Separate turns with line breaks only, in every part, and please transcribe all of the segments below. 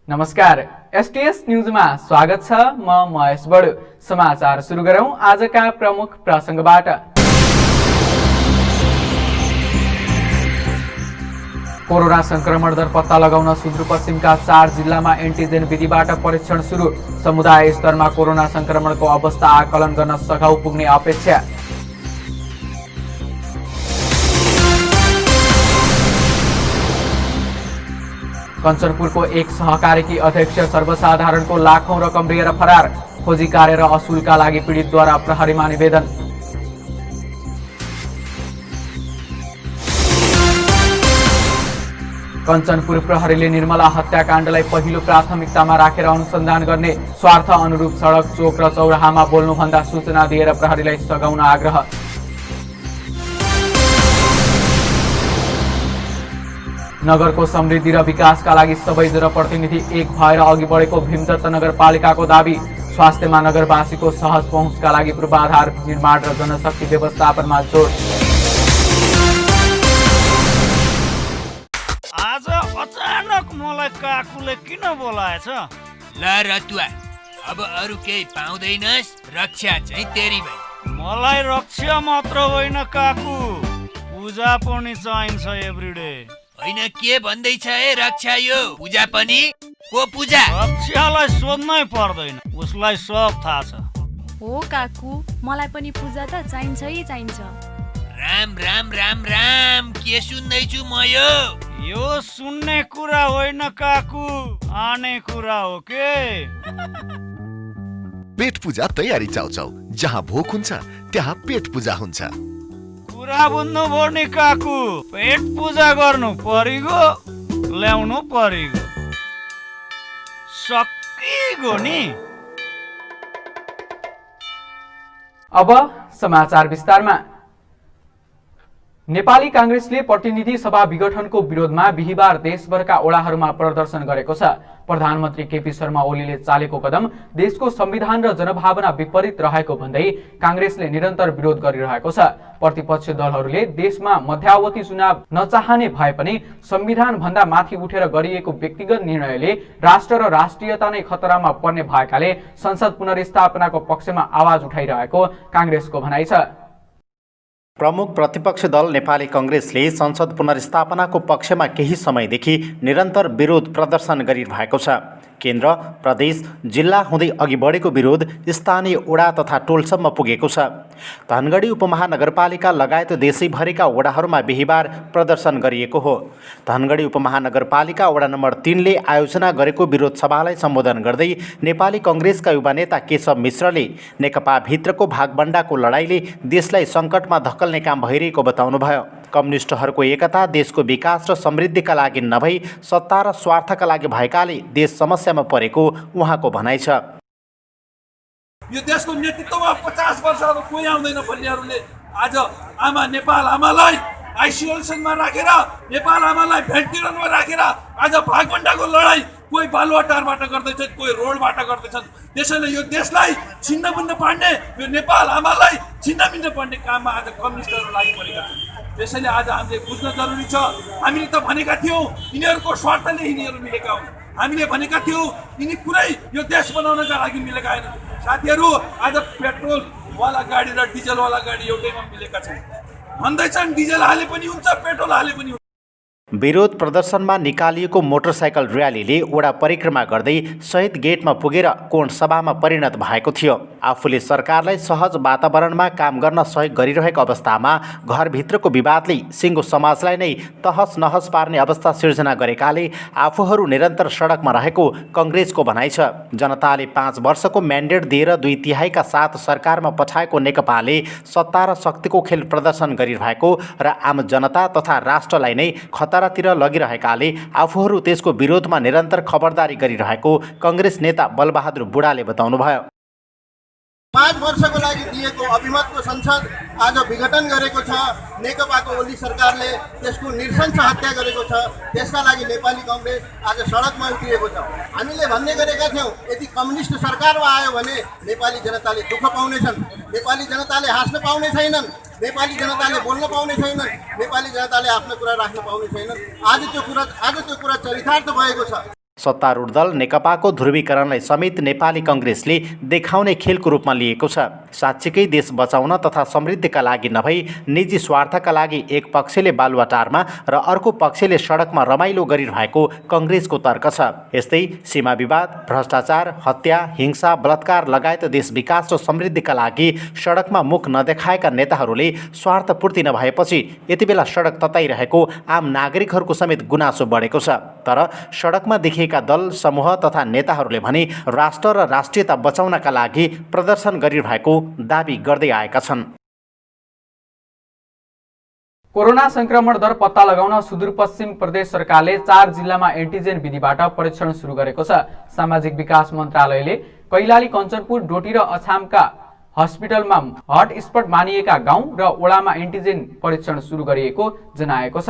नमस्कार, एसटीएस न्यूजमा स्वागत छ। म महेश बडु। समाचार सुरु गरौं आजका प्रमुख प्रसंगबाट। कोरोना संक्रमण दर पत्ता लगाउन सुदूरपश्चिमका 4 जिल्लामा एन्टिजेन विधिबाट परीक्षण सुरु। समुदाय स्तरमा कोरोना संक्रमणको अवस्था आकलन गर्न सघाउ पुग्ने अपेक्षा। कञ्चनपुरको एक सहकारीकी अध्यक्ष सर्वसाधारणको लाखौं रकम लिएर फरार। खोजी कार्य र असुलका लागि पीडितद्वारा प्रहरीमा निवेदन। कञ्चनपुर प्रहरीले निर्मला हत्याकाण्डलाई पहिलो प्राथमिकतामा राखेर अनुसन्धान गर्ने। स्वार्थ अनुरूप सडक, चोक र चौराहामा बोल्नुभन्दा सूचना दिएर प्रहरीलाई सघाउन आग्रह। नगरको समृद्धि र विकासका लागि सबै जनप्रतिनिधि एक भएर अघि बढेको भीमदत्त नगरपालिकाको दाबी। स्वास्थ्यमा नगरवासीको सहज पहुँचका लागि पूर्वाधार निर्माण र जनशक्ति व्यवस्थापनमा जोड।
आज अचानक मलाई काकुले किन बोलाएछ?
ल रतुवा, अब अरु केही पाउँदैनस्, रक्षा चाहिँ तेरी भाइ।
मलाई रक्षा मात्र होइन काकु, पूजा पनि चाहिन्छ एभ्रीडे।
होइन के भन्दैछ है रक्षा? यो पूजा पनि? को पूजा?
रक्षालाई सोध्नै पर्दैन, उसलाई सब थाहा छ।
हो काकु, मलाई पनि पूजा त चाहिन्छै चाहिन्छ।
राम राम राम राम, के सुन्दैछु म?
यो सुन्ने कुरा होइन काकु, आने कुरा हो के?
पेट पूजा तयारी चाउचाउ, जहाँ भोक हुन्छ त्यहाँ पेट पूजा हुन्छ।
कुरा बुझ्नु भयो नि काकु, पेट पूजा गर्नु परिगो, ल्याउनु परिगो, सकिगो नि।
अब समाचार विस्तारमा। नेपाली कांग्रेसले प्रतिनिधि सभा विघटनको विरोधमा बिहीबार देशभरका ओडाहरूमा प्रदर्शन गरेको छ। प्रधानमन्त्री केपी शर्मा ओलीले चालेको कदम देशको संविधान र जनभावना विपरीत रहेको भन्दै कांग्रेसले निरन्तर विरोध गरिरहेको छ। प्रतिपक्ष दलहरूले देशमा मध्यावधि चुनाव नचाहने भए पनि संविधान भन्दा माथि उठेर गरिएको व्यक्तिगत निर्णयले राष्ट्र र राष्ट्रियता नै खतरामा पर्ने भएकाले संसद पुनर्स्थापनाको पक्षमा आवाज उठाइरहेको कांग्रेसको भनाइ छ।
प्रमुख प्रतिपक्ष दल नेपाली कांग्रेसले संसद पुनर्स्थापनाको पक्षमा केही समयदेखि निरन्तर विरोध प्रदर्शन गरिरहेको छ। केन्द्र, प्रदेश, जिल्ला हुँदै अघि बढेको विरोध स्थानीय ओडा तथा टोलसम्म पुगेको छ। धनगढी उपमहानगरपालिका लगायत देशैभरिका ओडाहरूमा बिहीबार प्रदर्शन गरिएको हो। धनगढी उपमहानगरपालिका वडा नम्बर 3 ले आयोजना गरेको विरोध सभालाई सम्बोधन गर्दै नेपाली कांग्रेसका युवा नेता केशव मिश्रले नेकपा भित्रको भागबण्डाको लडाईँले देशलाई सङ्कटमा धकेल्ने काम भइरहेको बताउनुभयो। कम्युनिस्टहरूको एकता देशको विकास र समृद्धिका लागि नभई सत्ता र स्वार्थका लागि भएकाले देश समस्यामा परेको उहाँको भनाइ छ।
यो देशको नेतृत्वमा 50 वर्षहरू कोही आउँदैन भन्नेहरूले आज आमा नेपाल आमालाई आइसोलेसनमा राखेर, नेपाल आमालाई भेन्टिलेटरमा राखेर आज भागबण्डाको लडाई कोही बालुवाटारबाट गर्दैछन्, कोही रोडबाट गर्दैछन्। त्यसैले यो देशलाई छिन्नभिन्न पार्ने, यो नेपाल आमालाई छिन्नभिन्न पार्ने काममा आज कम्युनिस्टहरू लागिपरेका छन्। त्यसैले आज हामीले बुझ्न जरुरी छ। हामीले त भनेका थियौँ यिनीहरूको स्वार्थले यिनीहरू मिलेका हुन्। हामीले भनेका थियौँ यिनी कुरै यो देश बनाउनका लागि मिलेका होइनन्। साथीहरू, आज पेट्रोलवाला गाडी र डिजलवाला गाडी एउटैमा मिलेका छन्। भन्दैछन् डिजल हाले पनि हुन्छ, पेट्रोल हाले पनि हुन्छ।
विरोध प्रदर्शनमा निकालिएको मोटरसाइकल र्यालीले ओडा परिक्रमा गर्दै शहीद गेटमा पुगेर कोण सभामा परिणत भएको थियो। आफूले सरकारलाई सहज वातावरणमा काम गर्न सहयोग गरिरहेको अवस्थामा घरभित्रको विवादले सिङ्गो समाजलाई नै तहस नहस पार्ने अवस्था सिर्जना गरेकाले आफूहरू निरन्तर सडकमा रहेको कांग्रेसको भनाइ छ। जनताले 5 वर्षको म्यान्डेट दिएर 2/3 साथ सरकारमा पठाएको नेकपाले सत्ता र शक्तिको खेल प्रदर्शन गरिरहेको र आम जनता तथा राष्ट्रलाई नै खतरातिर लगिरहेकाले आफूहरू त्यसको विरोधमा निरन्तर खबरदारी गरिरहेको कांग्रेस नेता बलबहादुर बुढाले बताउनुभयो।
5 वर्षको लागि दिएको अभिमतको संसद आज विघटन गरेको छ। नेकपाको ओली सरकारले त्यसको नृशंस हत्या गरेको छ। त्यसका लागि नेपाली कांग्रेस आज सडकमा उत्रिएको छ। हामीले भन्ने गरेका थियौँ यदि कम्युनिस्ट सरकारमा आयो भने नेपाली जनताले दुःख पाउनेछन्, नेपाली जनताले हाँस्न पाउने छैनन्, नेपाली जनताले बोल्न पाउने छैनन्, नेपाली जनताले आफ्नो कुरा राख्न पाउने छैनन्। आज त्यो कुरा चरितार्थ भएको छ।
सत्तारूढ दल नेकपाको ध्रुवीकरणलाई समेत नेपाली कङ्ग्रेसले देखाउने खेलको रूपमा लिएको छ। साँच्चीकै देश बचाउन तथा समृद्धिका लागि नभई निजी स्वार्थका लागि एक पक्षले बालुवाटारमा र अर्को पक्षले सडकमा रमाइलो गरिरहेको कङ्ग्रेसको तर्क छ। यस्तै सीमा विवाद, भ्रष्टाचार, हत्या, हिंसा, बलात्कार लगायत देश विकास र समृद्धिका लागि सडकमा मुख नदेखाएका नेताहरूले स्वार्थपूर्ति नभएपछि यति बेला सडक तताइरहेको आम नागरिकहरूको समेत गुनासो बढेको छ। तर सडकमा देखिएका दल समूह तथा नेताहरूले भने राष्ट्र र राष्ट्रियता बचाउनका लागि प्रदर्शन गरिरहेको दाबी गर्दै आएका छन्।
कोरोना संक्रमण दर पत्ता लगाउन सुदूरपश्चिम प्रदेश सरकारले 4 जिल्लामा एन्टिजेन विधिबाट परीक्षण सुरु गरेको छ। सामाजिक विकास मन्त्रालयले कैलाली, कञ्चनपुर, डोटी र अछामका हस्पिटलमा हटस्पट मानिएका गाउँ र वडामा एन्टिजेन परीक्षण सुरु गरिएको जनाएको छ।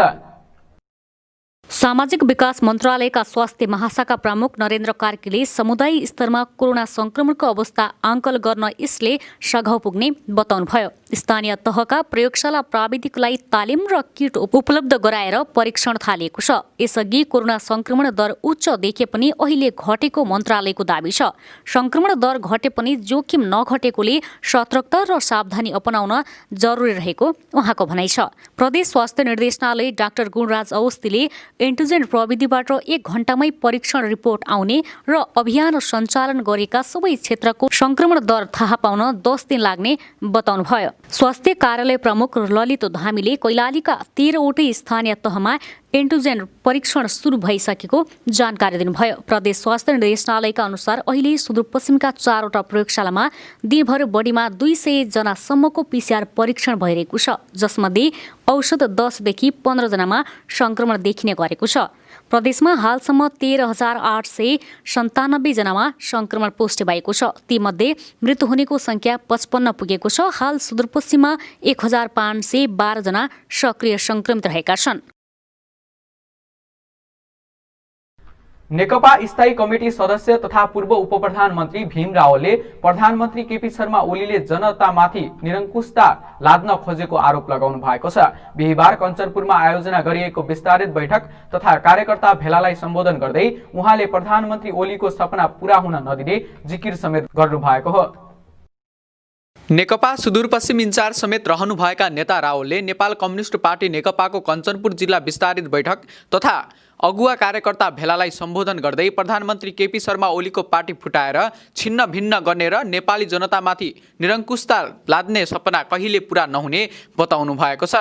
सामाजिक विकास मन्त्रालयका स्वास्थ्य महाशाखा प्रमुख नरेन्द्र कार्कीले समुदाय स्तरमा कोरोना संक्रमणको अवस्था आंकल गर्न यसले सघाउ पुग्ने बताउनुभयो। स्थानीय तहका प्रयोगशाला प्राविधिकलाई तालिम र किट उपलब्ध गराएर परीक्षण थालिएको छ। यसअघि कोरोना संक्रमण दर उच्च देखे पनि अहिले घटेको मन्त्रालयको दाबी छ। संक्रमण दर घटे पनि जोखिम नघटेकोले सतर्कता र सावधानी अपनाउन जरुरी रहेको उहाँको भनाइ छ। प्रदेश स्वास्थ्य निर्देशनालय डाक्टर गुणराज अवस्थीले एन्टिजेन प्रविधिबाट 1 घण्टामै परीक्षण रिपोर्ट आउने र अभियान सञ्चालन गरेका सबै क्षेत्रको संक्रमण दर थाहा पाउन 10 दिन लाग्ने बताउनुभयो। स्वास्थ्य कार्यालय प्रमुख ललित धामीले कैलालीका 13वटै स्थानीय तहमा एन्टिजेन परीक्षण सुरु भइसकेको जानकारी दिनुभयो। प्रदेश स्वास्थ्य निर्देशनालयका अनुसार अहिले सुदूरपश्चिमका 4वटा प्रयोगशालामा दिनभर बढीमा 200 जनासम्मको PCR परीक्षण भइरहेको छ, जसमध्ये औसत 10 देखि 15 जनामा संक्रमण देखिने गरेको छ। प्रदेशमा हालसम्म 13,897 जनामा संक्रमण पुष्टि भएको छ। तीमध्ये मृत्यु हुनेको संख्या 55 पुगेको छ। हाल सुदूरपश्चिममा 1,512 जना सक्रिय संक्रमित रहेका छन्।
नेकपा स्थायी कमिटी सदस्य तथा पूर्व उपप्रधानमन्त्री भीम रावलले प्रधानमन्त्री केपी शर्मा ओलीले जनतामाथि निरङ्कुशता लाद्न खोजेको आरोप लगाउनु भएको छ। बिहीबार कञ्चनपुरमा आयोजना गरिएको विस्तारित बैठक तथा कार्यकर्ता भेलालाई सम्बोधन गर्दै उहाँले प्रधानमन्त्री ओलीको सपना पूरा हुन नदिने जिकिर समेत गर्नुभएको हो। नेकपा सुदूरपश्चिम इन्चार्ज समेत रहनुभएका नेता रावलले नेपाल कम्युनिस्ट पार्टी नेकपाको कञ्चनपुर जिल्ला विस्तारित बैठक तथा अगुवा कार्यकर्ता भेलालाई सम्बोधन गर्दै प्रधानमन्त्री केपी शर्मा ओलीको पार्टी फुटाएर छिन्न भिन्न गर्ने र नेपाली जनतामाथि निरङ्कुशता लाद्ने सपना कहिले पूरा नहुने बताउनु भएको छ।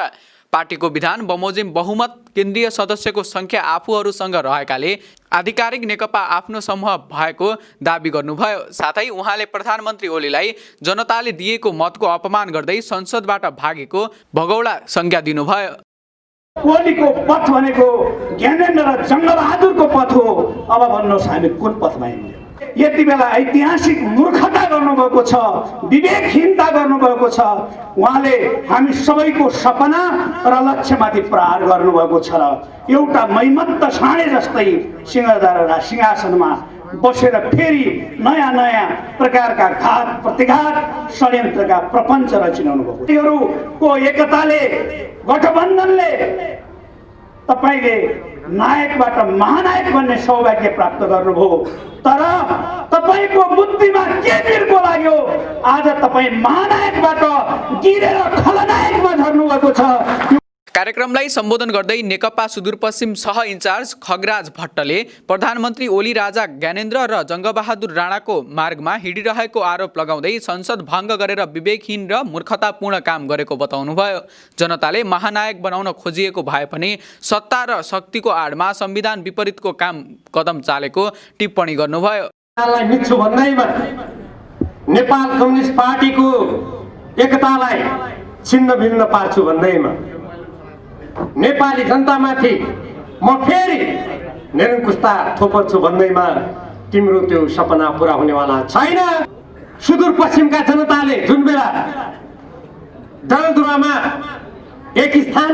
पार्टीको विधान बमोजिम बहुमत केन्द्रीय सदस्यको संख्या आफूहरूसँग रहेकाले आधिकारिक नेकपा आफ्नो समूह भएको दाबी गर्नुभयो। साथै उहाँले प्रधानमन्त्री ओलीलाई जनताले दिएको मतको अपमान गर्दै संसदबाट भागेको भगौडा संज्ञा दिनुभयो।
ओलीको पथ भनेको ज्ञानेन्द्र र जङ्गबहादुरको पथ हो। अब भन्नुहोस् हामी कुन पथमा हिँड्यौँ? यति बेला ऐतिहासिक मूर्खता गर्नुभएको छ, विवेकहीनता गर्नुभएको छ। उहाँले हामी सबैको सपना र लक्ष्यमाथि प्रहार गर्नुभएको छ र एउटा मैमत्त साँडे जस्तै सिंहदरबार सिंहासनमा बसेर फेरि नयाँ नयाँ प्रकारका घात प्रतिघात षड्यन्त्रका प्रपञ्च रचिरहनु भएको। यिनीहरूको एकताले गठबन्धनले तपाईले नायकबाट महानायक बन्ने सौभाग्य प्राप्त गर्नुभयो। तर तपाईको बुद्धिमा के बिर्को लाग्यो? आज तपाई महानायकबाट गिरेर खलनायकमा झर्नु भएको छ।
कार्यक्रमलाई सम्बोधन गर्दै नेकपा सुदूरपश्चिम सह इन्चार्ज खगराज भट्टले प्रधानमन्त्री ओली राजा ज्ञानेन्द्र र जङ्गबहादुर राणाको मार्गमा हिँडिरहेको आरोप लगाउँदै संसद भङ्ग गरेर विवेकहीन र मूर्खतापूर्ण काम गरेको बताउनुभयो। जनताले महानायक बनाउन खोजिएको भए पनि सत्ता र शक्तिको आडमा संविधान विपरीतको कदम चालेको टिप्पणी गर्नुभयो।
नेपाल कम्युनिस्ट पार्टीको एकतालाई छिन्न भिन्न पार्छु भन्दैमा नेपाली जनतामाथि म फेरि निरङ्कुशता थोपर्छु भन्दैमा तिम्रो त्यो सपना पूरा हुनेवाला छैन। सुदूरपश्चिमका जनताले जुन बेला डलदुरामा एक स्थान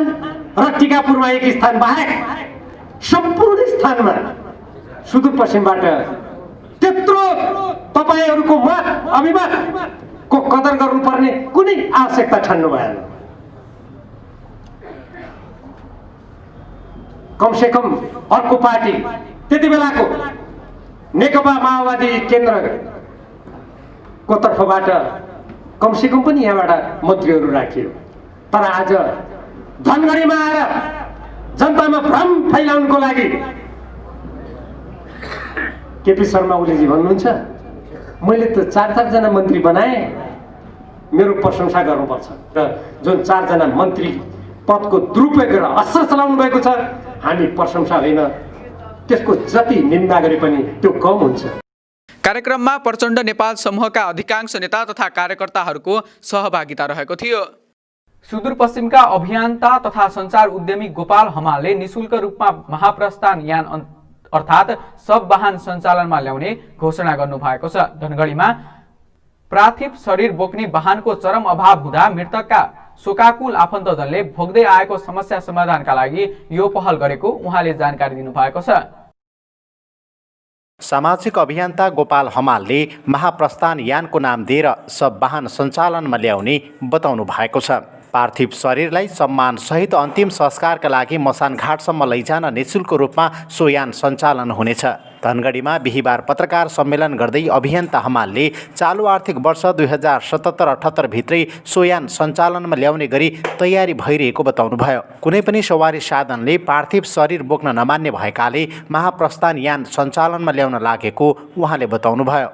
र टिकापुरमा एक स्थान बाहेक सम्पूर्ण स्थानमा सुदूरपश्चिमबाट त्यत्रो तपाईहरूको मत अभिमतको कदर गर्नुपर्ने कुनै आवश्यकता ठान्नु भएन। कम से कम अर्को पार्टी त्यति बेलाको नेकपा माओवादी केन्द्रको तर्फबाट कमसेकम पनि यहाँबाट मन्त्रीहरू राखियो। तर आज धनगढीमा आएर जनतामा भ्रम फैलाउनको लागि केपी शर्मा ओलीजी भन्नुहुन्छ मैले त 4 जना मन्त्री बनाएँ, मेरो प्रशंसा गर्नुपर्छ। र जुन 4 जना मन्त्री पदको दुरुपयोग गरेर असर चलाउनु भएको छ, हामी प्रशंसा होइन, त्यसको जति निन्दा गरे पनि त्यो कम हुन्छ।
कार्यक्रममा प्रचण्ड नेपाल समूहका अधिकांश नेता तथा कार्यकर्ताहरूको सहभागिता रहेको थियो। सुदूरपश्चिमका अभियन्ता तथा सञ्चार उद्यमी गोपाल हमालले निशुल्क रूपमा महाप्रस्थान यान अर्थात् सब वाहन सञ्चालनमा ल्याउने घोषणा गर्नुभएको छ। धनगढीमा पार्थिव शरीर बोक्ने वाहनको चरम अभाव हुँदा मृतकका शोकाकुल आफन्तजनले भोग्दै आएको समस्या समाधानका लागि यो पहल गरेको उहाँले जानकारी दिनुभएको छ।
सामाजिक अभियन्ता गोपाल हमालले महाप्रस्थान यानको नाम दिएर सब वाहन सञ्चालनमा ल्याउने बताउनु भएको छ। पार्थिव शरीरलाई सम्मानसहित अन्तिम संस्कारका लागि मसानघाटसम्म लैजान निशुल्क रूपमा सो यान सञ्चालन हुनेछ। धनगढीमा बिहिबार पत्रकार सम्मेलन गर्दै अभियन्ता हमालले चालु आर्थिक वर्ष 2077-78 भित्रै सो यान सञ्चालनमा ल्याउने गरी तयारी भइरहेको बताउनुभयो। कुनै पनि सवारी साधनले पार्थिव शरीर बोक्न नमान्ने भएकाले महाप्रस्थान यान सञ्चालनमा ल्याउन लागेको उहाँले बताउनुभयो।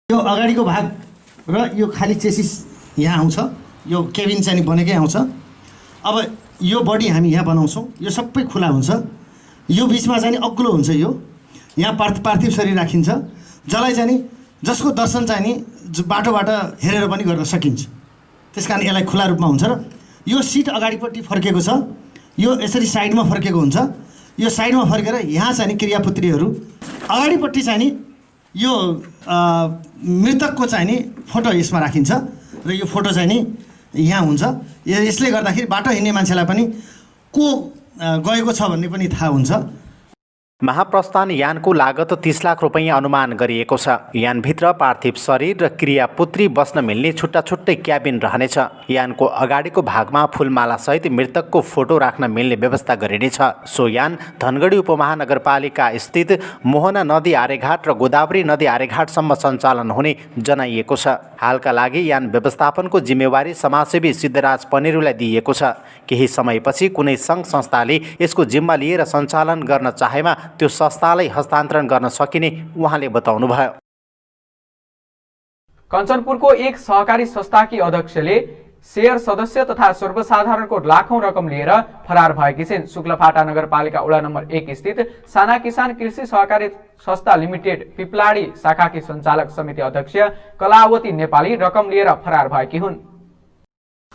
यो अगाडिको भाग र यो खाली चेसिस यहाँ आउँछ, यो केबिन चाहिँ बनेकै आउँछ। अब यो बडी हामी यहाँ बनाउँछौँ, यो सबै खुला हुन्छ, यो बिचमा चाहिँ अग्लो हुन्छ, यो यहाँ पार्थिव शरीर राखिन्छ, जसलाई चाहिँ जसको दर्शन चाहिँ नि बाटोबाट हेरेर पनि गर्न सकिन्छ। त्यस कारण यसलाई खुला रूपमा हुन्छ। र यो सिट अगाडिपट्टि फर्केको छ, यो यसरी साइडमा फर्केको हुन्छ, यो साइडमा फर्केर यहाँ चाहिँ क्रियापुत्रीहरू अगाडिपट्टि चाहिँ नि यो मृतकको चाहिँ नि फोटो यसमा राखिन्छ र यो फोटो चाहिँ नि यहाँ हुन्छ। यसले गर्दाखेरि बाटो हिँड्ने मान्छेलाई पनि को गएको छ भन्ने पनि थाहा हुन्छ।
महाप्रस्थान यानको लागत 30 लाख रुपैयाँ अनुमान गरिएको छ। यानभित्र पार्थिव शरीर र क्रियापुत्री बस्न मिल्ने छुट्टा छुट्टै क्याबिन रहनेछ। यानको अगाडिको भागमा फुलमालासहित मृतकको फोटो राख्न मिल्ने व्यवस्था गरिनेछ। सो यान धनगढी उपमहानगरपालिका स्थित मोहना नदी आर्यघाट र गोदावरी नदी आर्यघाटसम्म सञ्चालन हुने जनाइएको छ। हालका लागि यान व्यवस्थापनको जिम्मेवारी समाजसेवी सिद्धराज पनेरुलाई दिइएको छ। केही समयपछि कुनै सङ्घ संस्थाले यसको जिम्मा लिएर सञ्चालन गर्न चाहेमा त्यो संस्थालाई हस्तान्तरण गर्न सकिने उहाँले बताउनुभयो।
कञ्चनपुरको एक सहकारी संस्थाकी अध्यक्षले शेयर सदस्य तथा सर्वसाधारणको लाखौं रकम लिएर फरार भएकी छिन्। शुक्लफाटा नगरपालिका वडा नम्बर 1 स्थित साना किसान कृषि सहकारी संस्था लिमिटेड पिपलाडी शाखाकी सञ्चालक समिति अध्यक्ष कलावती नेपाली रकम लिएर फरार भएकी हुन्।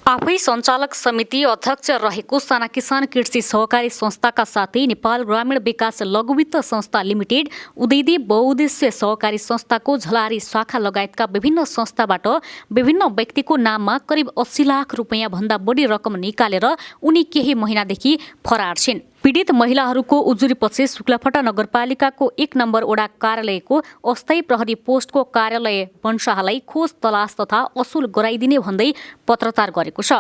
आफै सञ्चालक समिति अध्यक्ष रहेको साना किसान कृषि सहकारी संस्थाका साथै नेपाल ग्रामीण विकास लघुवित्त संस्था लिमिटेड, उदयदेव बहुउद्देश्य सहकारी संस्थाको झलारी शाखा लगायतका विभिन्न संस्थाबाट विभिन्न व्यक्तिको नाममा करिब 80 लाख रुपैयाँ भन्दा बढी रकम निकालेर उनी केही महिनादेखि फरार छिन्। पीडित महिलाहरूको उजुरीपछि शुक्लफाटा नगरपालिकाको 1 नम्बर वडा कार्यालयको अस्थायी प्रहरी पोस्टको कार्यालय वंशालाई खोज तलास तथा असुल गराइदिने भन्दै पत्रचार गरेको छ।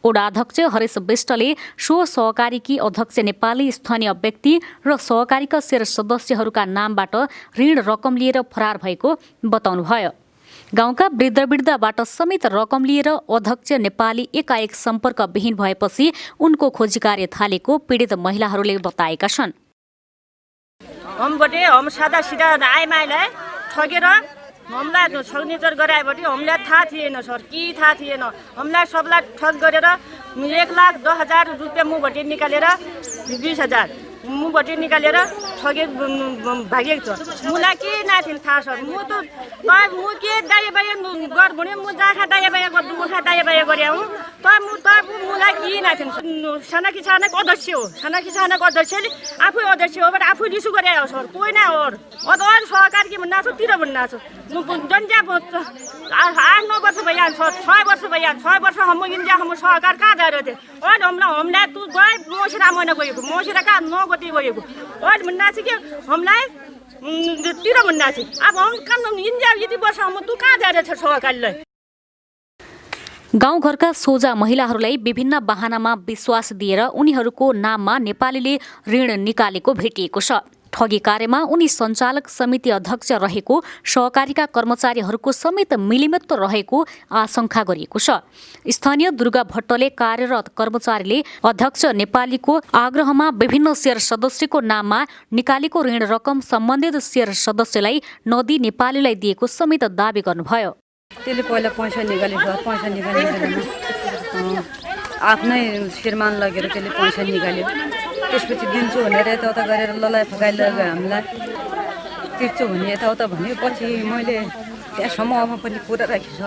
वडा अध्यक्ष हरेश विष्टले सो सहकारीकी अध्यक्ष नेपाली स्थानीय व्यक्ति र सहकारीका शेयर सदस्यहरूका नामबाट ऋण रकम लिएर फरार भएको बताउनुभयो। गाउँका वृद्धबाट समेत रकम लिएर अध्यक्ष नेपाली एकाएक सम्पर्कविहीन भएपछि उनको खोजी कार्य थालेको पीडित महिलाहरूले बताएका छन्।
हम सादा सिधा आइमाईलाई ठगेर हामीलाई सिग्नेचर गराएपछि हामीलाई थाहा थिएन सर, के थाहा थिएन। हामीलाई सबलाई ठग गरेर 1,10,000 रुपियाँ मुबाट निकालेर 20,000 मुबाट निकालेर ठगे भागेको छ। मलाई के नाथिन थाहा सर। म के दायाँ गर भने म जाखा दायाँ गर्नु मुखा दायाँ गरे हुँ। मलाई के नाथिन। साना किसानको अध्यक्ष हो, साना किसानको अध्यक्षले आफै अध्यक्ष हो, बट आफै रिसु गरे हो सर, कोही नै हो। अदर सहकार के भन्नु तिर भन्नु छ। जनजा 8-9 वर्ष भइहाल, 6 वर्ष भइहाल, 6 वर्ष हम इन्डिया हम सहकार कहाँ जा रहे थे। और हामीलाई तू गए मोसिरा महिना गएको, मोसिरा कहाँ 9 गते गएको। और भन्नु छ कि हामीलाई तिर भन्नु छ। अब हम कहाँ इन्डिया यति वर्ष हम तू कहाँ जा रहे छ सहकारीलाई।
गाउँघरका सोझा महिलाहरूलाई विभिन्न बहानामा विश्वास दिएर उनीहरूको नाममा नेपालीले ऋण निकालेको भेटिएको छ। ठगी कार्यमा उनी सञ्चालक समिति अध्यक्ष रहेको सहकारीका कर्मचारीहरूको समेत मिलिमित्त रहेको आशंका गरिएको छ। स्थानीय दुर्गा भट्टले कार्यरत कर्मचारीले अध्यक्ष नेपालीको आग्रहमा विभिन्न शेयर सदस्यको नाममा निकालेको ऋण रकम सम्बन्धित शेयर सदस्यलाई नदी नेपालीलाई दिएको समेत दावी गर्नुभयो।
त्यसले पहिला पैसा निकालेको आफ्नै श्रीमान लगेर त्यसले पैसा निकाल्यो। त्यसपछि दिन्छु भनेर यताउता गरेर ललाइ फकाइ लगेर हामीलाई तिर्छु भने यताउता भन्यो। पछि मैले त्यहाँ समूहमा पनि कुरा राखेको छ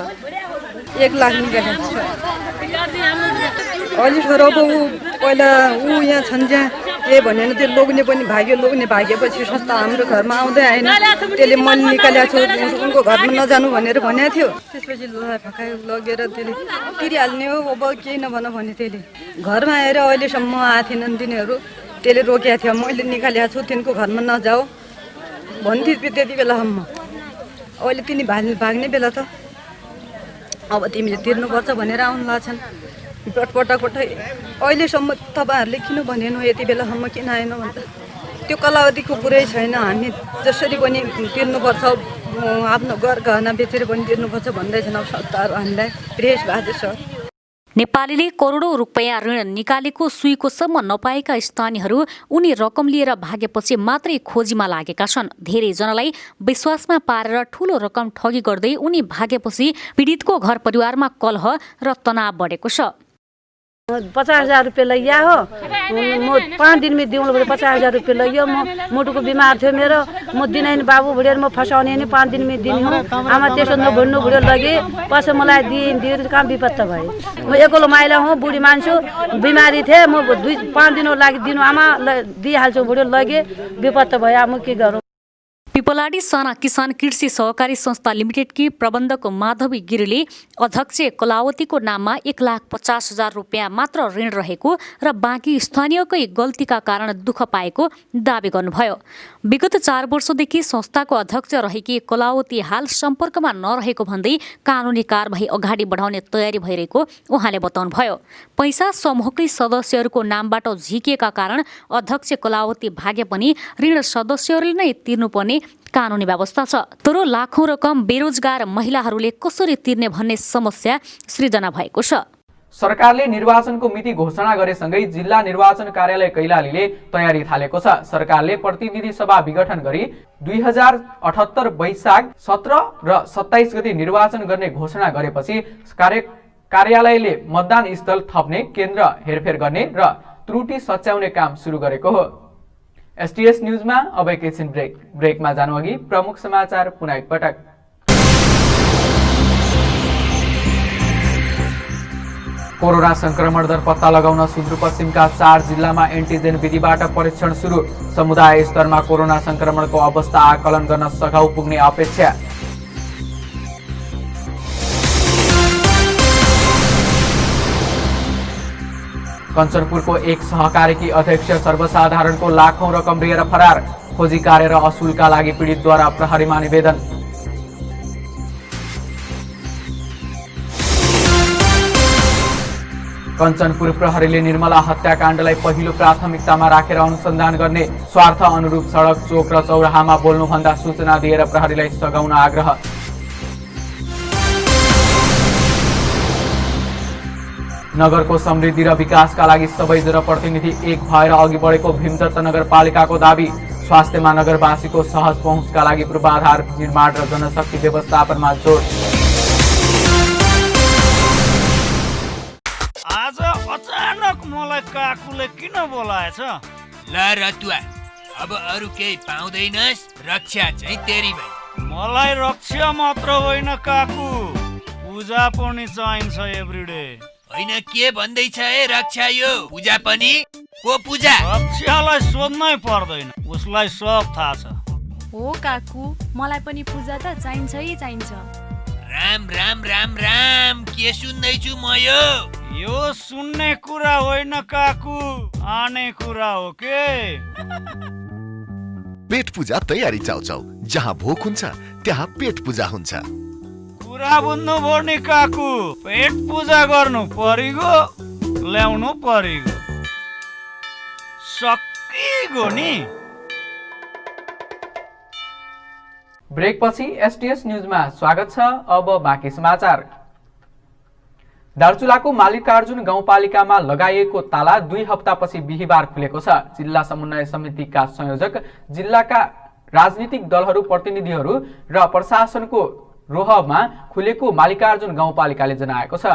1 लाख निकालेको छ। अहिले सर अब पहिला यहाँ छन् जहाँ के भनेन त्यो लोग्ने पनि भाग्यो। लोग्ने भागेपछि संस्था हाम्रो घरमा आउँदै आएन। त्यसले मैले निकालेको छु उनको घरमा नजानु भनेर भनेको थियो। त्यसपछि ललाइ फकाइ लगेर त्यसले तिरिहाल्ने हो। अब केही नभन भने त्यसले घरमा आएर अहिलेसम्म आएको थिएनन् तिनीहरू। त्यसले रोकेको थियो मैले निकालेको छु तिनको घरमा नजाऊ भन्थ्यो त्यति बेलासम्म। अहिले तिनी भाग्ने बेला त अब तिमीले तिर्नुपर्छ भनेर आउनु लाग्छन् पटक अहिलेसम्म तपाईँहरूले किन भनेन यति बेलासम्म किन आएन भन्दा त्यो कलावधिको कुरै छैन। हामी जसरी पनि तिर्नुपर्छ आफ्नो घर गहना बेचेर पनि तिर्नुपर्छ भन्दैछन्। अब संस्थाहरू हामीलाई प्रेस भएको छ।
नेपालीले करोडौं रुपैयाँ ऋण निकालेको सुइकोसम्म नपाएका स्थानीयहरू उनी रकम लिएर भागेपछि मात्रै खोजीमा लागेका छन्। धेरैजनालाई विश्वासमा पारेर ठूलो रकम ठगी गर्दै उनी भागेपछि पीडितको घर परिवारमा कलह र तनाव बढेको छ।
50,000 रुपियाँ लैया हो। म 5 दिन में दिउँ 50,000 रुपियाँ लैयो। म मुटुको बिमार थियो मेरो। म दिनाइन बाबु भुडेर म फसाउने नि 5 दिन में दिने हो। आमा त्यसो नभन्नु भुडेर लगे पछि मलाई दिए काम विपत्त भयो। म एक्लो माइला हुँ बुढी मान्छे बिमारी थिएँ। म 5 दिन लागि दिनु आमा दिइहाल्छु भुडेर लगे विपत्त भयो। म के गरौँ।
पिपलाडी साना किसान कृषि सहकारी संस्था लिमिटेडकी प्रबन्धक माधवी गिरीले अध्यक्ष कलावतीको नाममा 1,50,000 रुपियाँ मात्र ऋण रहेको र बाँकी स्थानीयकै गल्तीका कारण दुःख पाएको दावी गर्नुभयो। विगत 4 वर्षदेखि संस्थाको अध्यक्ष रहेकी कलावती हाल सम्पर्कमा नरहेको भन्दै कानुनी कारबाही अगाडि बढाउने तयारी भइरहेको उहाँले बताउनुभयो। पैसा समूहकै सदस्यहरूको नामबाट झिकिएका कारण अध्यक्ष कलावती भागे पनि ऋण सदस्यहरूले नै तिर्नुपर्ने कानुनी व्यवस्था छ। तर लाखौं रकम बेरोजगार महिलाहरूले कसरी तिर्ने भन्ने समस्या सृजना भएको छ।
सरकारले निर्वाचनको मिति घोषणा गरेसँगै जिल्ला निर्वाचन कार्यालय कैलालीले तयारी थालेको छ। सरकारले प्रतिनिधि सभा विघटन गरी 2078 वैशाख 17 र 27 गते निर्वाचन गर्ने घोषणा गरेपछि कार्यालयले मतदान स्थल थप्ने, केन्द्र हेरफेर गर्ने र त्रुटि सच्याउने काम सुरु गरेको हो। एसटीएस न्यूजमा अब एकैछिन ब्रेकमा जानु अघि प्रमुख समाचार पुनः एकपटक। कोरोना संक्रमण दर पत्ता लगाउन सुदूरपश्चिमका 4 जिल्लामा एन्टिजेन विधिबाट परीक्षण सुरु। समुदाय स्तरमा कोरोना संक्रमणको अवस्था आकलन गर्न सघाउ पुग्ने अपेक्षा। कञ्चनपुरको एक सहकारीकी अध्यक्ष सर्वसाधारणको लाखौं रकम लिएर फरार। खोजी कार्य र असुलका लागि पीडितद्वारा प्रहरीमा निवेदन। कञ्चनपुर प्रहरीले निर्मला हत्याकाण्डलाई पहिलो प्राथमिकतामा राखेर अनुसन्धान गर्ने। स्वार्थ अनुरूप सडक, चोक र चौराहामा बोल्नुभन्दा सूचना दिएर प्रहरीलाई सघाउन आग्रह। नगरको समृद्धि र विकासका लागि सबै जनप्रतिनिधि एक भएर अघि बढेको भीमदत्त नगरपालिकाको दावी। स्वास्थ्यमा नगरवासीको सहज पहुँचका लागि पूर्वाधार निर्माण र जनशक्ति व्यवस्थापनमा जोड।
आज अचानक मलाई काकुले किन बोलाएछ?
ल रतुवा, अब अरू केही पाउँदैनस्, रक्षा चाहिँ तेरी भाइ।
मलाई रक्षा मात्र होइन काकु, पूजा पनि चाहिन्छ एभ्रिडे।
होइन के भन्दैछ है रक्षा? यो पूजा पनि को पूजा?
रक्षालाई सोध्नै पर्दैन, उसलाई सब थाहा छ।
हो काकु, मलाई पनि पूजा त चाहिन्छै चाहिन्छ।
राम राम राम राम, के सुन्दैछु म?
यो सुन्ने कुरा होइन काकु, आने कुरा हो के?
पेट पूजा तयारी चाउचाउ, जहाँ भोक हुन्छ त्यहाँ पेट पूजा हुन्छ।
कुरा बुझ्नु भयो नि काकु, पेट पूजा गर्नु परिगो, ल्याउनु परिगो, सकिगो नि।
ब्रेकपछि एसटीएस न्यूजमा स्वागत छ। अब बाँकी समाचार। दार्चुलाको मल्लिकार्जुन गाउँपालिकामा लगाइएको ताला 2 हप्तापछि बिहीबार खुलेको छ। जिल्ला समन्वय समितिका संयोजक, जिल्लाका राजनीतिक दलहरू, प्रतिनिधिहरू र प्रशासनको रोहमा खुलेको मल्लिकार्जुन गाउँपालिकाले जनाएको छ।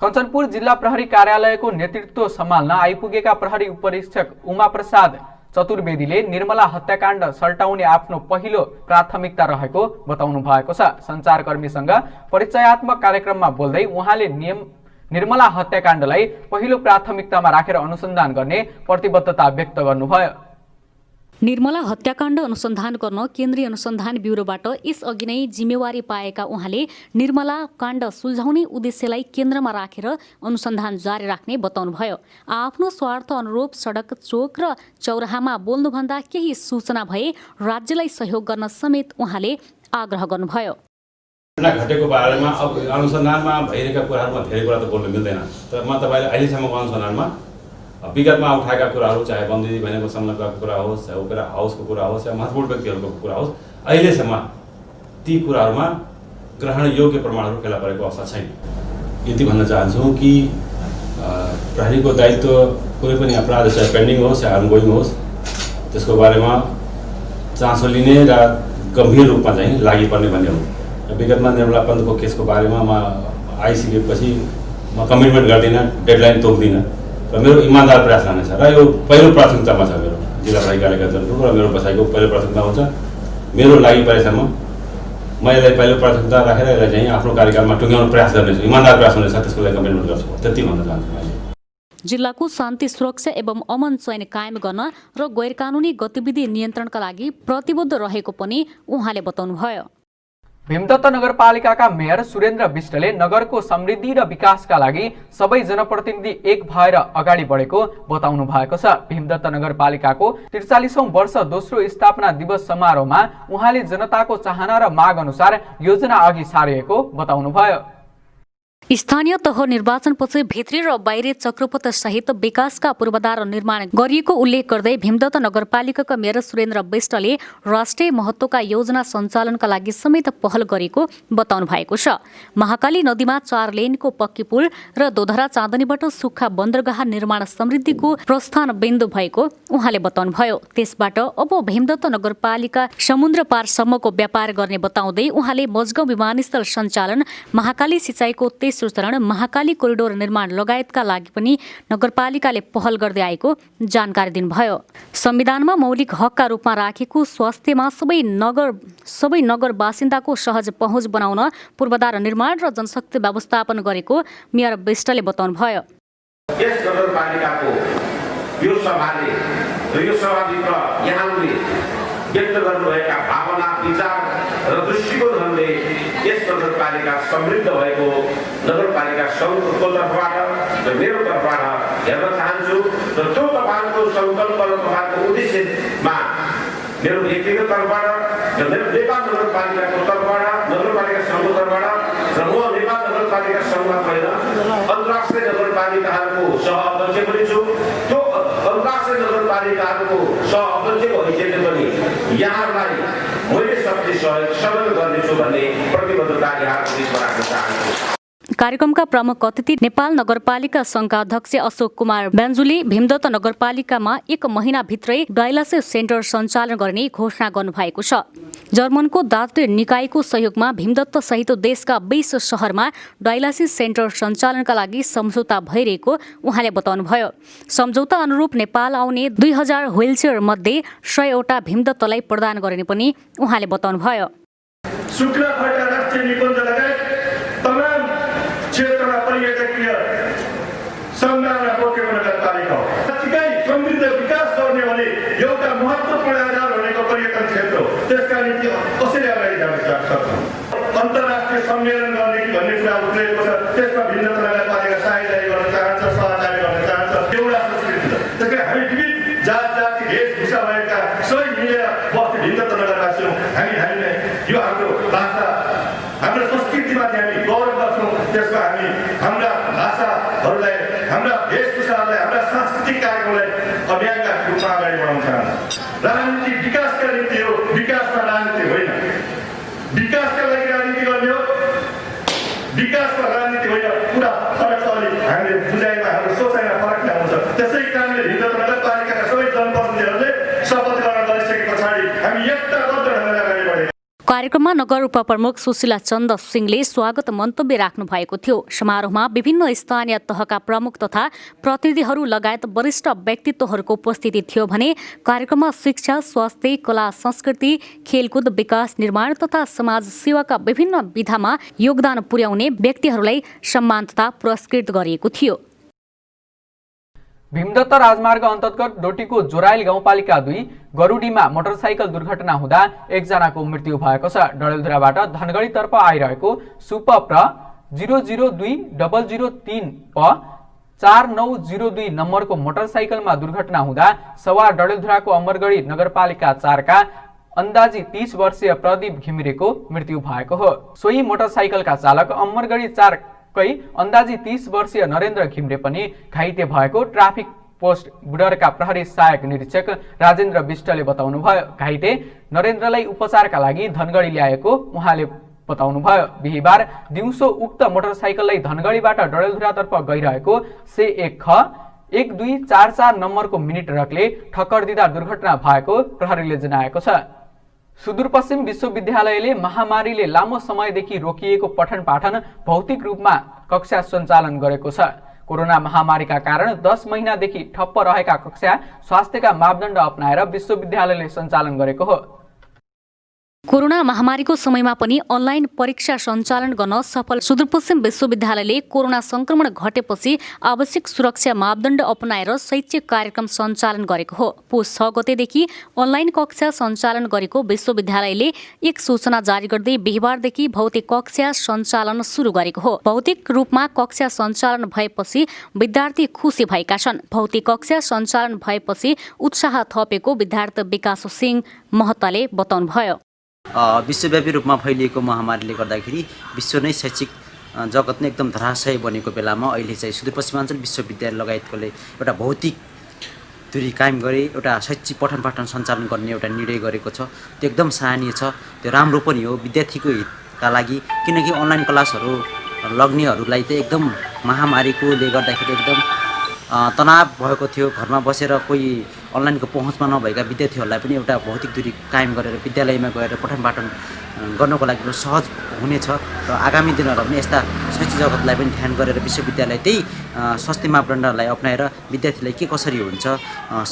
कञ्चनपुर जिल्ला प्रहरी कार्यालयको नेतृत्व सम्हाल्न आइपुगेका प्रहरी उपरीक्षक उमा प्रसाद चतुर्वेदीले निर्मला हत्याकाण्ड सल्टाउने आफ्नो पहिलो प्राथमिकता रहेको बताउनु भएको छ। सञ्चारकर्मीसँग परिचयात्मक कार्यक्रममा बोल्दै उहाँले निर्मला हत्याकाण्डलाई पहिलो प्राथमिकतामा राखेर अनुसन्धान गर्ने प्रतिबद्धता व्यक्त गर्नुभयो।
निर्मला हत्याकाण्ड अनुसन्धान गर्न केन्द्रीय अनुसन्धान ब्युरोबाट यसअघि नै जिम्मेवारी पाएका उहाँले निर्मला काण्ड सुल्झाउने उद्देश्यलाई केन्द्रमा राखेर अनुसन्धान जारी राख्ने बताउनुभयो। आफ्नो स्वार्थ अनुरूप सडक, चोक र चौराहामा बोल्नुभन्दा केही सूचना भए राज्यलाई सहयोग गर्न समेत उहाँले आग्रह गर्नुभयो।
घटेको बारेमा अब अनुसन्धानमा भइरहेका कुराहरूमा धेरै कुरा त बोल्न मिल्दैन, तर म तपाईँले अहिलेसम्मको अनुसन्धानमा विगतमा उठाएका कुराहरू, चाहे बन्दी भनेको संलग्नको कुरा होस्, चाहे ओपेरा हाउसको कुरा होस्, या महत्त्वपूर्ण व्यक्तिहरूको कुरा होस्, अहिलेसम्म ती कुराहरूमा ग्रहण योग्य प्रमाणहरू फेला परेको अवस्था छैन। यति भन्न चाहन्छु कि प्रहरीको दायित्व कुनै पनि अपराध चाहे पेन्डिङ होस् या अनगोइङ होस्, त्यसको बारेमा चासो लिने र गम्भीर रूपमा चाहिँ लागि पर्ने भन्ने हो। विगतमा निर्मला पन्तको केसको बारेमा म आइसकेपछि म कमिटमेन्ट गर्दिनँ, डेडलाइन तोक्दिनँ र मेरो इमान्दार प्रयास रहनेछ र यो पहिलो प्राथमिकतामा छ। मेरो जिल्ला प्रहरी कार्यालय कञ्चनपुर र मेरो बसाइको पहिलो प्राथमिकता हुन्छ। मेरो लागि परेसम्म म यसलाई पहिलो प्राथमिकता राखेर यसलाई चाहिँ आफ्नो कार्यकालमा टुङ्ग्याउने प्रयास गर्नेछु, इमान्दार प्रयास हुनेछ, त्यसको लागि कमिटमेन्ट गर्छु। त्यति भन्न चाहन्छु मैले।
जिल्लाको शान्ति सुरक्षा एवं अमन चयन कायम गर्न र गैरकानुनी गतिविधि नियन्त्रणका लागि प्रतिबद्ध रहेको पनि उहाँले बताउनुभयो।
भीमदत्त नगरपालिकाका मेयर सुरेन्द्र विष्टले नगरको समृद्धि र विकासका लागि सबै जनप्रतिनिधि एक भएर अगाडि बढेको बताउनु भएको छ। भीमदत्त नगरपालिकाको 43औं वर्ष दोस्रो स्थापना दिवस समारोहमा उहाँले जनताको चाहना र माग अनुसार योजना अघि सारिएको बताउनुभयो।
स्थानीय तह निर्वाचनपछि भित्री र बाहिरी चक्रपथ सहित विकासका पूर्वाधार निर्माण गरिएको उल्लेख गर्दै भीमदत्त नगरपालिकाका मेयर सुरेन्द्र विष्टले राष्ट्रिय महत्त्वका योजना सञ्चालनका लागि समेत पहल गरेको बताउनु भएको छ। महाकाली नदीमा 4 लेनको पक्की पुल र दोधरा चाँदनीबाट सुक्खा बन्दरगाह निर्माण समृद्धिको प्रस्थान बिन्दु भएको उहाँले बताउनुभयो। त्यसबाट अब भीमदत्त नगरपालिका समुद्र पारसम्मको व्यापार गर्ने बताउँदै उहाँले मजगाउँ विमानस्थल सञ्चालन, महाकाली सिँचाइको तेस्रो चरण, महाकाली कोरिडोर निर्माण लगायतका लागि पनि नगरपालिकाले पहल गर्दै आएको जानकारी दिनुभयो। संविधानमा मौलिक हकका रूपमा राखेको स्वास्थ्यमा सबै नगर बासिन्दाको सहज पहुँच बनाउन पूर्वाधार निर्माण र जनशक्ति व्यवस्थापन गरेको मेयर विष्टले बताउनुभयो।
यस नगरपालिकाको यो सभाले र यो सभाभित्र यहाँले व्यक्त गर्नुभएका भावना, विचार र दृष्टिकोणहरूले यस नगरपालिका समृद्ध भएको नगरपालिका सङ्घको तर्फबाट र मेरो तर्फबाट हेर्न चाहन्छु र त्यो तपाईँको सङ्कल्प र तपाईँको उद्देश्यमा मेरो व्यक्तिगत तर्फबाट र मेरो नेपाल नगरपालिकाको तर्फबाट, नगरपालिका सङ्घको तर्फबाट र म नेपाल नगरपालिका सङ्घमा भएर अन्तर्राष्ट्रिय नगरपालिकाहरूको सह-अध्यक्ष पनि छु। त्यो अन्तर्राष्ट्रिय नगरपालिकाहरूको सह-अध्यक्षको हैसियतले पनि यहाँहरूलाई मैले सक्ने सहयोग सबै गर्नेछु भन्ने प्रतिबद्धता यहाँको बिचमा राख्न चाहन्छु।
कार्यक्रमका प्रमुख अतिथि नेपाल नगरपालिका संघका अध्यक्ष अशोक कुमार बेन्जुले भीमदत्त नगरपालिकामा 1 महिनाभित्रै डायलासिस सेन्टर सञ्चालन गर्ने घोषणा गर्नुभएको छ। जर्मनको दात्री निकायको सहयोगमा भीमदत्त सहित देशका 20 शहरमा डायलासिस सेन्टर सञ्चालनका लागि सम्झौता भइरहेको उहाँले बताउनुभयो। सम्झौता अनुरूप नेपाल आउने 2000 व्हीलचेयर मध्ये 100 वटा भीमदत्तलाई प्रदान गर्ने पनि उहाँले बताउनुभयो।
क्षेत्रमा पर्यटकीय सम्भावना बोकेको नगरपालिका हो। साँच्चीकै समृद्ध विकास गर्ने भने एउटा महत्त्वपूर्ण आधार भनेको पर्यटन क्षेत्र हो। त्यसका निम्ति कसरी अगाडि जान सक्छ? अन्तर्राष्ट्रिय सम्मेलन गर्ने भन्ने कुरा उठेको छ। त्यसमा भिन्नता नगरपालिका साझेदारी गर्न चाहन्छ, सहकारी गर्न चाहन्छ। एउटा संस्कृति छ। त्यसैले हामी विविध जाति वेशभूषा भएका सबै मिलेर बस्ने भिन्नता नगरवासी हौँ। हामी यो हाम्रो भाषा, हाम्रो संस्कृतिमाथि हामी गौरव गर्छौँ। त्यसमा हामी हाम्रा भाषाहरूलाई, हाम्रा वेशभूषाहरूलाई, हाम्रा सांस्कृतिक कार्यक्रमलाई अभियानका रूपमा अगाडि बढाउन चाहन्छौँ। राजनीति विकासका निम्ति हो, विकासमा राजनीति होइन। विकासको राजनीति होइन, पुरा फरक छ। अलि हामीले बुझाइमा हाम्रो सोचाइमा फरक ल्याउँछ। त्यसै कारणले हिजो नगरपालिकाका सबै जनप्रतिनिधिहरूले शपथ ग्रहण गरिसके पछाडि हामी एकताबद्ध ढङ्गले अगाडि बढेका।
कार्यक्रममा नगर उपप्रमुख सुशीला चन्द सिंहले स्वागत मन्तव्य राख्नु भएको थियो। समारोहमा विभिन्न स्थानीय तहका प्रमुख तथा प्रतिनिधिहरू लगायत वरिष्ठ व्यक्तित्वहरूको उपस्थिति थियो भने कार्यक्रममा शिक्षा, स्वास्थ्य, कला, संस्कृति, खेलकुद, विकास, निर्माण तथा समाज सेवाका विभिन्न विधामा योगदान पुर्याउने व्यक्तिहरूलाई सम्मान तथा पुरस्कृत गरिएको थियो।
भीमदत्त राजमार्ग अन्तर्गत डोटीको जोराइल गाउँपालिका 2 गरुडीमा मोटरसाइकल दुर्घटना हुँदा एकजनाको मृत्यु भएको छ। डडेलधुराबाट धनगढीतर्फ आइरहेको सुपप्र 002003 प 4902 नम्बरको मोटरसाइकलमा दुर्घटना हुँदा सवार डडेलधुराको अमरगढी नगरपालिका 4 का अन्दाजी 30 वर्षीय प्रदीप घिमिरेको मृत्यु भएको हो। सोही मोटरसाइकलका चालक अमरगढी 4 अन्दाजी 30 वर्षीय नरेन्द्र घिम्रे पनि घाइते भएको ट्राफिक पोस्ट बुडरका प्रहरी सहायक निरीक्षक राजेन्द्र विष्टले बताउनुभयो। घाइते नरेन्द्रलाई उपचारका लागि धनगढी ल्याएको उहाँले बताउनुभयो। बिहीबार दिउँसो उक्त मोटरसाइकललाई धनगढीबाट डडेलधुरातर्फ गइरहेको C1 ख 1244 नम्बरको मिनी ट्रकले ठक्कर दिँदा दुर्घटना भएको प्रहरीले जनाएको छ। सुदूरपश्चिम विश्वविद्यालयले महामारीले लामो समयदेखि रोकिएको पठन पाठन भौतिक रूपमा कक्षा सञ्चालन गरेको छ। कोरोना महामारीका कारण 10 महिनादेखि ठप्प रहेका कक्षा स्वास्थ्यका मापदण्ड अपनाएर विश्वविद्यालयले सञ्चालन गरेको हो।
कोरोना महामारीको समयमा पनि अनलाइन परीक्षा सञ्चालन गर्न सफल सुदूरपश्चिम विश्वविद्यालयले कोरोना संक्रमण घटेपछि आवश्यक सुरक्षा मापदण्ड अपनाएर शैक्षिक कार्यक्रम सञ्चालन गरेको हो। पुस 6 गतेदेखि अनलाइन कक्षा सञ्चालन गरेको विश्वविद्यालयले एक सूचना जारी गर्दै बिहीबारदेखि भौतिक कक्षा सञ्चालन सुरु गरेको हो। भौतिक रूपमा कक्षा सञ्चालन भएपछि विद्यार्थी खुसी भएका छन्। भौतिक कक्षा सञ्चालन भएपछि उत्साह थपेको विद्यार्थी विकास सिंह महताले बताउनुभयो।
विश्वव्यापी रूपमा फैलिएको महामारीले गर्दाखेरि विश्व नै शैक्षिक जगत नै एकदम धराशयी बनेको बेलामा अहिले चाहिँ सुदूरपश्चिमाञ्चल विश्वविद्यालय लगायतकोले एउटा भौतिक दूरी कायम गरी एउटा शैक्षिक पठन पाठन सञ्चालन गर्ने एउटा निर्णय गरेको छ। त्यो एकदम सराहनीय छ। त्यो राम्रो पनि हो विद्यार्थीको हितका लागि, किनकि अनलाइन क्लासहरू लग्नेहरूलाई चाहिँ एकदम महामारीकोले गर्दाखेरि एकदम तनाव भएको थियो। घरमा बसेर कोही अनलाइनको पहुँचमा नभएका विद्यार्थीहरूलाई पनि एउटा भौतिक दूरी कायम गरेर विद्यालयमा गएर पठन पाठन गर्नको लागि सहज हुनेछ र आगामी दिनहरूमा पनि यस्ता शैक्षिक जगतलाई पनि ध्यान गरेर विश्वविद्यालय त्यही स्वास्थ्य मापदण्डलाई अपनाएर विद्यार्थीलाई के कसरी हुन्छ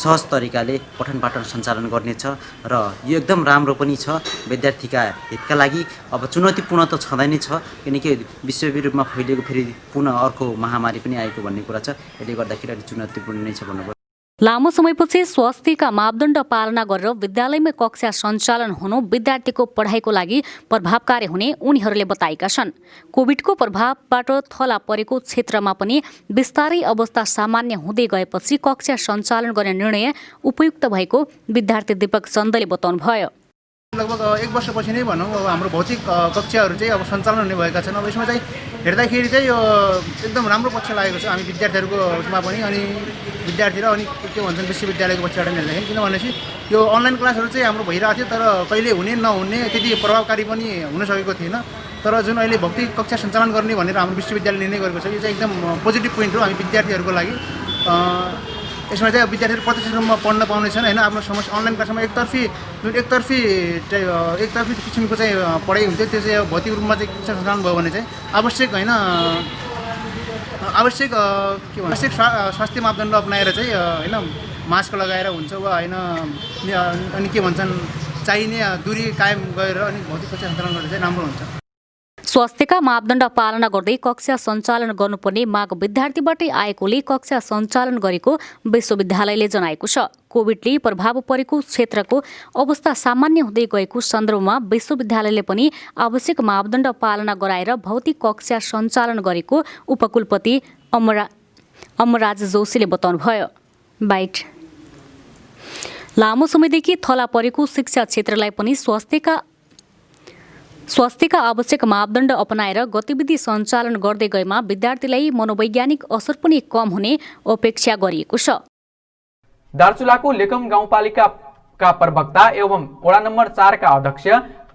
सहज तरिकाले पठन पाठन सञ्चालन गर्नेछ र यो एकदम राम्रो पनि छ विद्यार्थीका हितका लागि। अब चुनौतीपूर्ण त छँदै नै छ, किनकि विश्वव्यापी रूपमा फैलिएको फेरि पुनः अर्को महामारी पनि आएको भन्ने कुरा छ। यसले गर्दाखेरि अलिक चुनौतीपूर्ण नै छ भन्नु।
लामो समयपछि स्वास्थ्यका मापदण्ड पालना गरेर विद्यालयमा कक्षा सञ्चालन हुनु विद्यार्थीको पढाइको लागि प्रभावकारी हुने उनीहरूले बताएका छन्। कोभिडको प्रभावबाट थला परेको क्षेत्रमा पनि बिस्तारै अवस्था सामान्य हुँदै गएपछि कक्षा सञ्चालन गर्ने निर्णय उपयुक्त भएको विद्यार्थी दीपक चन्दले बताउनुभयो।
लगभग 1 वर्षपछि नै भनौँ अब हाम्रो भौतिक कक्षाहरू चाहिँ अब सञ्चालन हुने भएका छन्। अब यसमा चाहिँ हेर्दाखेरि चाहिँ यो एकदम राम्रो पक्ष लागेको छ हामी विद्यार्थीहरूको उसमा पनि, अनि विद्यार्थी र अनि के भन्छन् विश्वविद्यालयको पक्षबाट हेर्दाखेरि। किनभनेपछि यो अनलाइन क्लासहरू चाहिँ हाम्रो भइरहेको थियो, तर कहिले हुने नहुने त्यति प्रभावकारी पनि हुन सकेको थिएन। तर जुन अहिले भौतिक कक्षा सञ्चालन गर्ने भनेर हाम्रो विश्वविद्यालयले निर्णय गरेको छ, यो चाहिँ एकदम पोजिटिभ पोइन्ट हो हामी विद्यार्थीहरूको लागि। यसमा चाहिँ विद्यार्थीहरू प्रत्यक्ष रूपमा पढ्न पाउनेछन् होइन। आफ्नो समस्या अनलाइन क्लासमा एकतर्फी किसिमको चाहिँ पढाइ हुन्थ्यो, त्यो चाहिँ भौतिक रूपमा चाहिँ शिक्षा सञ्चालन भयो भने चाहिँ आवश्यक होइन आवश्यक स्वास्थ्य मापदण्ड अपनाएर चाहिँ होइन मास्क लगाएर हुन्छ वा होइन, अनि के भन्छन् चाहिने दूरी कायम गरेर अनि भौतिक कक्षा सञ्चालन गर्दा चाहिँ राम्रो हुन्छ।
स्वास्थ्यका मापदण्ड पालना गर्दै कक्षा सञ्चालन गर्नुपर्ने माग विद्यार्थीबाटै आएकोले कक्षा सञ्चालन गरेको विश्वविद्यालयले जनाएको छ। कोभिडले प्रभाव परेको क्षेत्रको अवस्था सामान्य हुँदै गएको सन्दर्भमा विश्वविद्यालयले पनि आवश्यक मापदण्ड पालना गराएर भौतिक कक्षा सञ्चालन गरेको उपकुलपति अमरराज जोशीले बताउनुभयो। बाइट लामो समयदेखि थला परेको शिक्षा क्षेत्रलाई पनि स्वास्थ्यका आवश्यक मापदण्ड अपनाएर गतिविधि सञ्चालन गर्दै गएमा विद्यार्थीलाई मनोवैज्ञानिक असर पनि कम हुने अपेक्षा गरिएको छ।
दार्चुलाको लेकम गाउँपालिका का प्रवक्ता एवं वडा नम्बर 4 का अध्यक्ष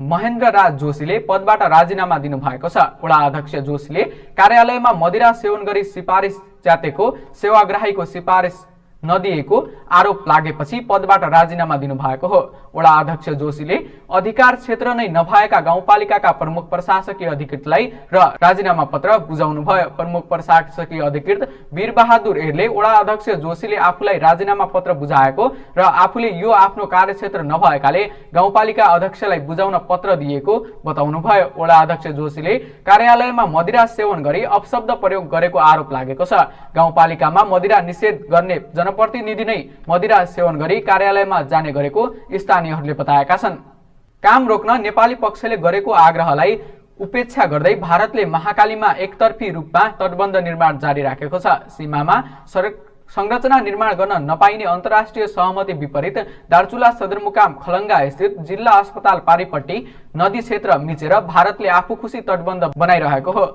महेन्द्र राज जोशीले पदबाट राजीनामा दिनुभएको छ। वडा अध्यक्ष जोशीले कार्यालयमा मदिरा सेवन गरी सिफारिस च्यातेको सेवाग्राहीको सिफारिस नदिएको आरोप लागेपछि पदबाट राजीनामा दिनुभएको हो। वडा अध्यक्ष जोशीले अधिकार क्षेत्र नै नभएका गाउँपालिकाका प्रमुख प्रशासकीय अधिकृतलाई र राजीनामा पत्र बुझाउनु भयो। प्रमुख प्रशासकीय अधिकृत वीरबहादुर एरले वडा अध्यक्ष जोशीले आफूलाई राजीनामा पत्र बुझाएको र आफूले यो आफ्नो कार्यक्षेत्र नभएकाले गाउँपालिका अध्यक्षलाई बुझाउन पत्र दिएको बताउनु भयो। वडा अध्यक्ष जोशीले कार्यालयमा मदिरा सेवन गरी अपशब्द प्रयोग गरेको आरोप लागेको छ। गाउँपालिकामा मदिरा निषेध गर्ने जनप्रतिनिधि नै मदिरा सेवन गरी कार्यालयमा जाने गरेको स्थानीयहरूले बताएका छन्। काम रोक्न नेपाली पक्षले गरेको आग्रहलाई उपेक्षा गर्दै भारतले महाकालीमा एकतर्फी रूपमा तटबन्ध निर्माण जारी राखेको छ। सीमामा संरचना निर्माण गर्न नपाइने अन्तर्राष्ट्रिय सहमति विपरीत दार्चुला सदरमुकाम खलङ्गा स्थित जिल्ला अस्पताल पारिपट्टि नदी क्षेत्र मिचेर भारतले आफू खुसी तटबन्ध बनाइरहेको हो।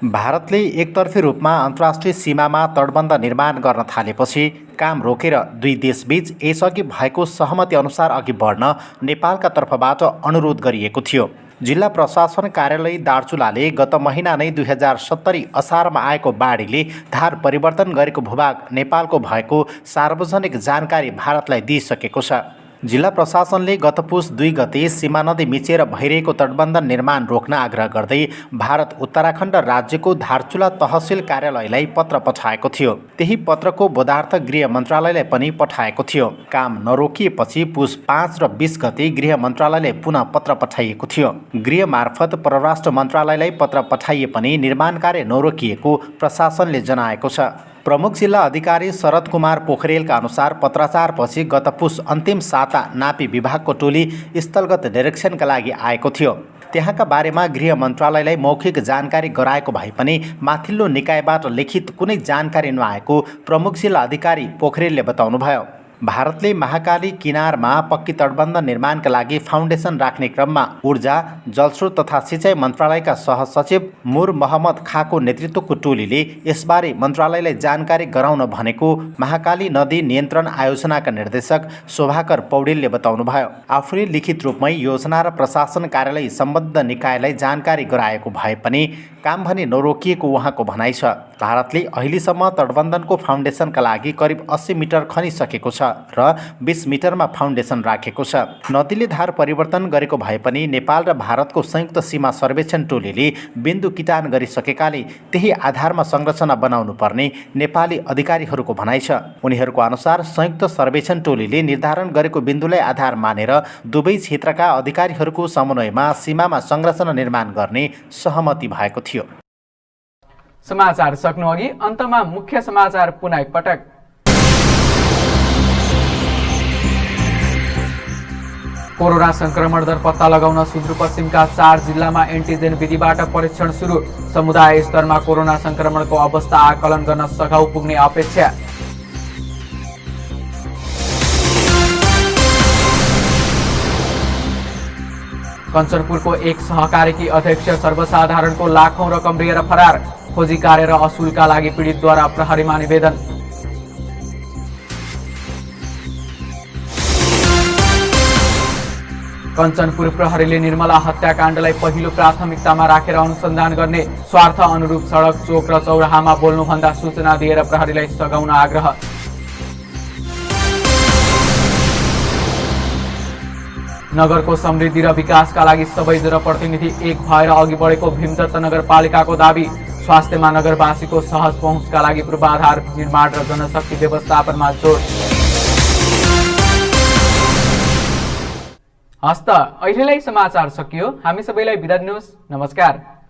भारतले एकतर्फी रूपमा अन्तर्राष्ट्रिय सीमामा तटबन्ध निर्माण गर्न थालेपछि काम रोकेर दुई देशबीच यसअघि भएको सहमति अनुसार अघि बढ्न नेपालका तर्फबाट अनुरोध गरिएको थियो। जिल्ला प्रशासन कार्यालय दार्चुलाले गत महिना नै 2070 असारमा आएको बाढीले धार परिवर्तन गरेको भूभाग नेपालको भएको सार्वजनिक जानकारी भारतलाई दिइसकेको छ। जिल्ला प्रशासनले गत पुस 2 गते सीमा नदी मिचेर भइरहेको तटबन्ध निर्माण रोक्न आग्रह गर्दै भारत उत्तराखण्ड राज्यको धारचुला तहसिल कार्यालयलाई पत्र पठाएको थियो। त्यही पत्रको बोधार्थ गृह मन्त्रालयलाई पनि पठाएको थियो। काम नरोकिएपछि पुस 5 र 20 गते गृह मन्त्रालयले पुनः पत्र पठाइएको थियो। गृह मार्फत परराष्ट्र मन्त्रालयलाई पत्र पठाइए पनि निर्माण कार्य नरोकिएको प्रशासनले जनाएको छ। प्रमुख जिल्ला अधिकारी शरद कुमार पोखरेलका अनुसार पत्राचारपछि गत पुस अन्तिम साता नापी विभागको टोली स्थलगत निरीक्षणका लागि आएको थियो। त्यहाँका बारेमा गृह मन्त्रालयलाई मौखिक जानकारी गराएको भए पनि माथिल्लो निकायबाट लिखित कुनै जानकारी नआएको प्रमुख जिल्ला अधिकारी पोखरेलले बताउनुभयो। भारतले महाकाली किनारमा पक्की तटबन्ध निर्माणका लागि फाउन्डेसन राख्ने क्रममा ऊर्जा, जलस्रोत तथा सिँचाइ मन्त्रालयका सहसचिव मुर मोहम्मद खाको नेतृत्वको टोलीले यसबारे मन्त्रालयलाई जानकारी गराउन भनेको महाकाली नदी नियन्त्रण आयोजनाका निर्देशक शोभाकर पौडेलले बताउनुभयो। आफूले लिखित रूपमै योजना र प्रशासन कार्यालय सम्बद्ध निकायलाई जानकारी गराएको भए पनि काम भने नरोकिएको उहाँको भनाइ छ। भारतले अहिलेसम्म तटबन्धनको फाउन्डेसनका लागि करिब 80 मिटर खनिसकेको छ र 20 मिटरमा फाउन्डेसन राखेको छ। नदीले धार परिवर्तन गरेको भए पनि नेपाल र भारतको संयुक्त सीमा सर्वेक्षण टोलीले बिन्दु किटान गरिसकेकाले त्यही आधारमा संरचना बनाउनु पर्ने नेपाली अधिकारीहरूको भनाइ छ। उनीहरूको अनुसार संयुक्त सर्वेक्षण टोलीले निर्धारण गरेको बिन्दुलाई आधार मानेर दुवै क्षेत्रका अधिकारीहरूको समन्वयमा सीमामा संरचना निर्माण गर्ने सहमति भएको थियो।
समाचार सक्नुअघि अन्तमा मुख्य समाचार पुनः एकपटक। कोरोना संक्रमण दर पत्ता लगाउन सुदूरपश्चिमका 4 जिल्लामा एन्टिजेन विधिबाट परीक्षण सुरु। समुदाय स्तरमा कोरोना संक्रमणको अवस्था आकलन गर्न सघाउ पुग्ने अपेक्षा। कञ्चनपुरको एक सहकारीकी अध्यक्ष सर्वसाधारणको लाखौं रकम लिएर फरार। खोजी कार्य र असुलका लागि पीडितद्वारा प्रहरीमा निवेदन। कञ्चनपुर प्रहरीले निर्मला हत्याकाण्डलाई पहिलो प्राथमिकतामा राखेर अनुसन्धान गर्ने। स्वार्थ अनुरूप सडक, चोक र चौराहामा बोल्नुभन्दा सूचना दिएर प्रहरीलाई सघाउन आग्रह। नगरको समृद्धि र विकासका लागि सबै जनप्रतिनिधि एक भएर अघि बढेको भीमदत्त नगरपालिकाको दाबी। स्वास्थ्यमा नगरवासीको सहज पहुँचका लागि पूर्वाधार निर्माण र जनशक्ति व्यवस्थापनमा जोड। हस्त अहिलेलाई समाचार सकियो। हामी सबैलाई बिदा दिनुहोस्। नमस्कार।